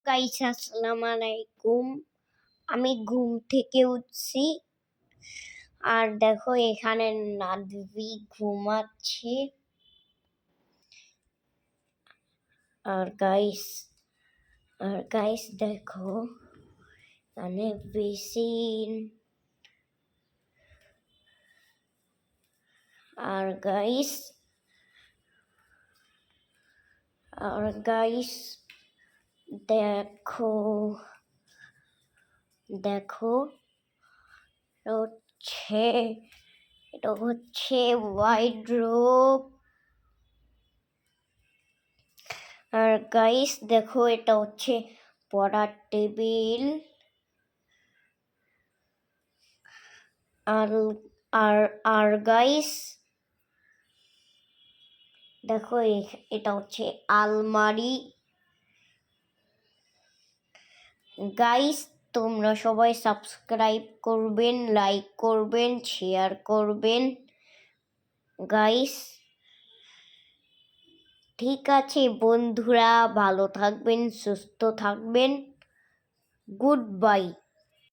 Guys আসসালামু আলাইকুম। আমি ঘুম থেকে উঠছি আর দেখো এখানে নাদবি ঘুমাচ্ছে। আর গাইস দেখো এখানে বেসিন। আর গাইস দেখো দেখো এটা হচ্ছে ওয়াইড্রোব। আর গাইস দেখো এটা হচ্ছে পড়ার টেবিল। আর আর আর গাইস দেখো এটা হচ্ছে আলমারি। গাইস তোমরা সবাই সাবস্ক্রাইব করবেন, লাইক করবেন, শেয়ার করবেন গাইস। ঠিক আছে বন্ধুরা, ভালো থাকবেন, সুস্থ থাকবেন। Good bye.